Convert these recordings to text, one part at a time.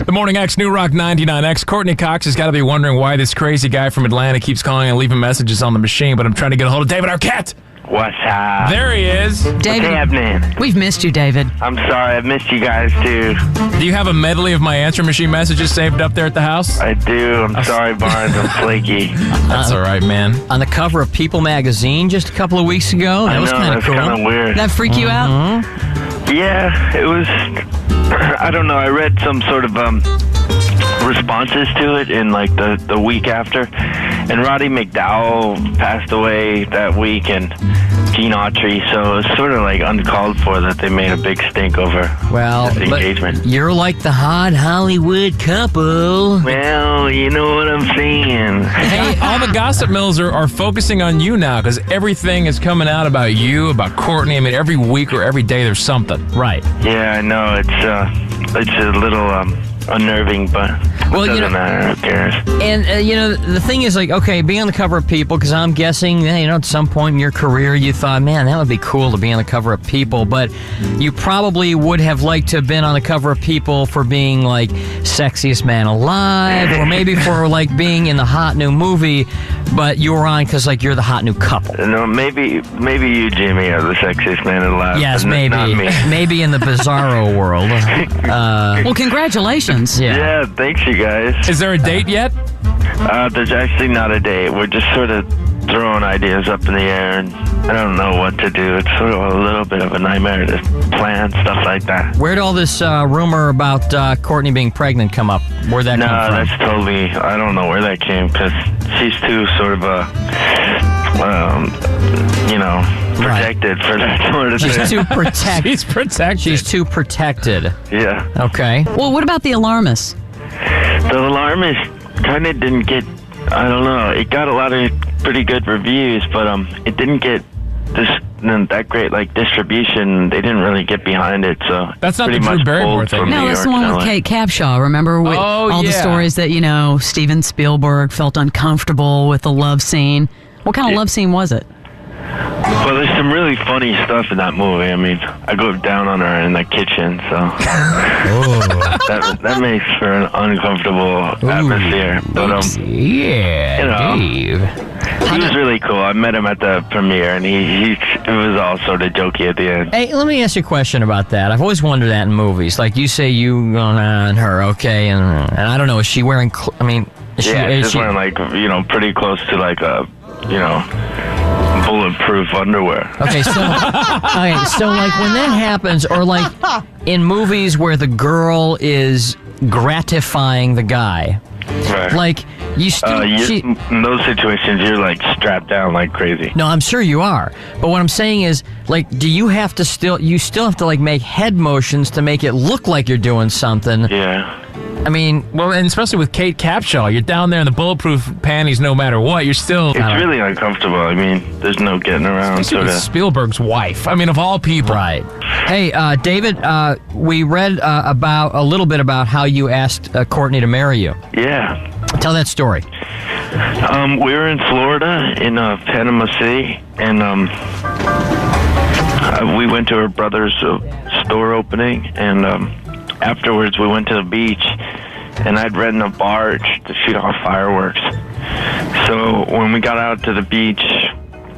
The Morning X, New Rock 99X. Courtney Cox has got to be wondering why this crazy guy from Atlanta keeps calling and leaving messages on the machine, but I'm trying to get a hold of David Arquette. What's up? There he is. David, What's happening? we've missed you, David. I'm sorry, I've missed you guys too. Do you have a medley of my answer machine messages saved up there at the house? I do. I'm sorry, Barnes. I'm flaky. That's all right, man. On the cover of People magazine just a couple of weeks ago. That was kind of cool. That's kind of weird. Did that freak you out? Yeah, it was. I don't know. I read some sort of responses to it in like the week after, and Roddy McDowell passed away that week, and Gene Autry, so it was sort of like uncalled for that they made a big stink over the engagement. You're like the hot Hollywood couple. Well, you know what I'm saying. Hey, all the gossip mills are focusing on you now because everything is coming out about you, about Courtney. I mean, every week or every day there's something. Right. Yeah, I know. It's a little unnerving, but it doesn't matter. Who cares? And, the thing is, like, okay, being on the cover of People, because I'm guessing, at some point in your career, you thought, man, that would be cool to be on the cover of People, but you probably would have liked to have been on the cover of People for being, like, sexiest man alive, or maybe for, like, being in the hot new movie, but you were on because, like, you're the hot new couple. No, maybe you, Jimmy, are the sexiest man alive. Yes, maybe. Not me. Maybe in the bizarro world. Well, congratulations. Yeah, thanks, you guys. Is there a date yet? There's actually not a date. We're just sort of throwing ideas up in the air, and I don't know what to do. It's sort of a little bit of a nightmare to plan stuff like that. Where'd all this rumor about Courtney being pregnant come up? Where'd that come from? No, that's totally, I don't know where that came, because she's too sort of protected for that sort of thing. She's too protected. She's protected. She's too protected. Yeah. Okay. Well, what about the alarmist? The alarmist kind of didn't get, I don't know, it got a lot of pretty good reviews, but it didn't get that great like distribution. They didn't really get behind it, so that's not pretty the Drew much Barrymore pulled thing. from No, New that's the York one to with LA. Kate Capshaw. Remember with all the stories that, Steven Spielberg felt uncomfortable with the love scene. What kind of love scene was it? Well, there's some really funny stuff in that movie. I mean, I go down on her in the kitchen, so that makes for an uncomfortable atmosphere. But Dave. he was really cool. I met him at the premiere, and it was all sort of jokey at the end. Hey, let me ask you a question about that. I've always wondered that in movies. Like, you say you going on her, okay, and I don't know, is she wearing, she's wearing, like, pretty close to, like, a, bulletproof underwear. Okay, so like when that happens, or like in movies where the girl is gratifying the guy, right. like you still in those situations you're like strapped down like crazy. No, I'm sure you are. But what I'm saying is, like, do you have to still have to like make head motions to make it look like you're doing something? Yeah. I mean, well, and especially with Kate Capshaw, you're down there in the bulletproof panties no matter what. You're still... It's really uncomfortable. I mean, there's no getting around. Especially with Spielberg's wife. I mean, of all people. Right. Hey, David, we read a little bit about how you asked Courtney to marry you. Yeah. Tell that story. We were in Florida, in Panama City, and we went to her brother's store opening, and afterwards we went to the beach, and I'd rented a barge to shoot off fireworks. So when we got out to the beach,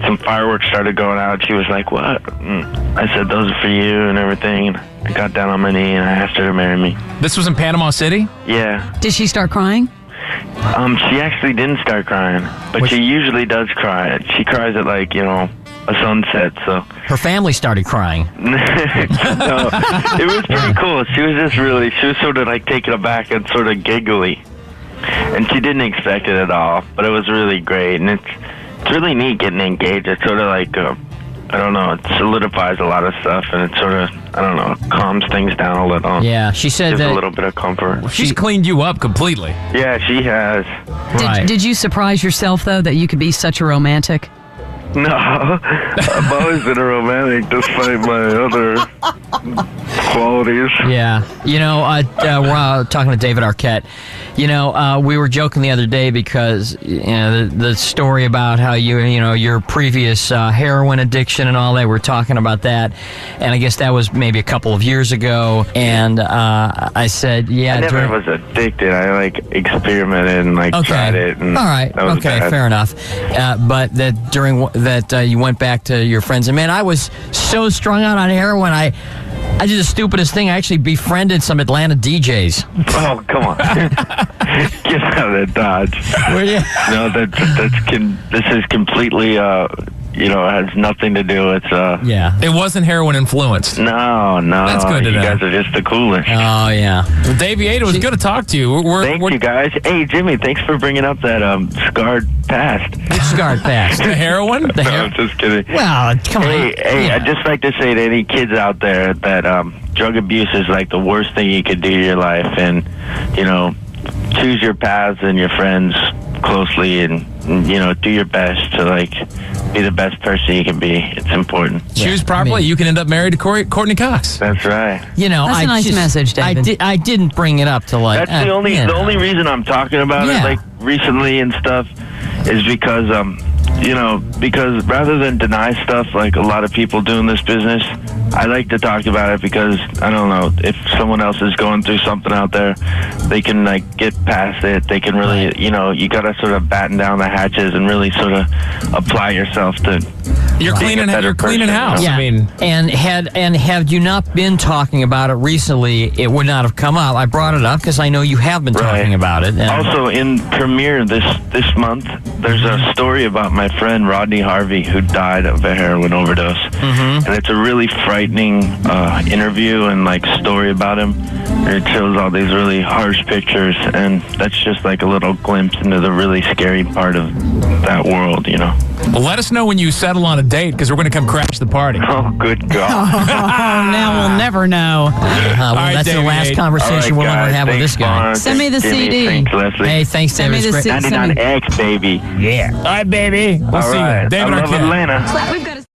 some fireworks started going out. She was like, "What?" I said, "Those are for you," and everything. And I got down on my knee and I asked her to marry me. This was in Panama City? Yeah. Did she start crying? She actually didn't start crying, but she usually does cry. She cries at like, a sunset, so. Her family started crying. No, it was pretty cool. She was sort of like taken aback and sort of giggly. And she didn't expect it at all, but it was really great. And it's really neat getting engaged. It's sort of like, I don't know, it solidifies a lot of stuff, and it sort of, I don't know, calms things down a little. Yeah, she said Gives that... a little bit of comfort. She's cleaned you up completely. Yeah, she has. Did you surprise yourself, though, that you could be such a romantic? No, I've always been a romantic, despite my other qualities. Yeah. We're talking to David Arquette. We were joking the other day because the story about how your previous heroin addiction and all that. We're talking about that, and I guess that was maybe a couple of years ago. And I said, yeah, I never was addicted. I experimented and tried it. And all right. Okay. Fair enough. But that during that you went back to your friends, and man, I was so strung out on heroin. I did the stupidest thing. I actually befriended some Atlanta DJs. Oh, come on. Get out of Dodge. Were you? No, this is completely, has nothing to do with... It wasn't heroin influenced. No. That's good to know. You guys are just the coolest. Oh, yeah. Well, Davey, it was good to talk to you. Thank you, guys. Hey, Jimmy, thanks for bringing up that scarred past. Which scarred past? The heroin? No, I'm just kidding. Well, come on. Hey, I'd just like to say to any kids out there that drug abuse is the worst thing you could do to your life. And, choose your paths and your friends closely and do your best to be the best person you can be. It's important. Choose properly. You can end up married to Courtney Cox. That's right. That's a nice message, David. I didn't bring it up to That's the only reason I'm talking about it recently and stuff is because because rather than deny stuff like a lot of people do in this business, I like to talk about it because, I don't know, if someone else is going through something out there, they can get past it. They can really, you got to sort of batten down the hatches and really sort of apply yourself to You're cleaning house. Yeah. I mean, and had you not been talking about it recently, it would not have come up. I brought it up because I know you have been talking about it. And also, in premiere this month, there's a story about my friend Rodney Harvey who died of a heroin overdose, and it's a really frightening interview and story about him. It shows all these really harsh pictures, and that's just a little glimpse into the really scary part of that world, Well, let us know when you settle on a date because we're going to come crash the party. Oh, good God. Now we'll never know. That's the last conversation we'll ever have with this guy. Send me the CD. Thanks, Leslie. Hey, thanks, Send David. me the 99X, baby. Yeah. All right, baby. We'll see you. David I love Arquette. Atlanta. We've got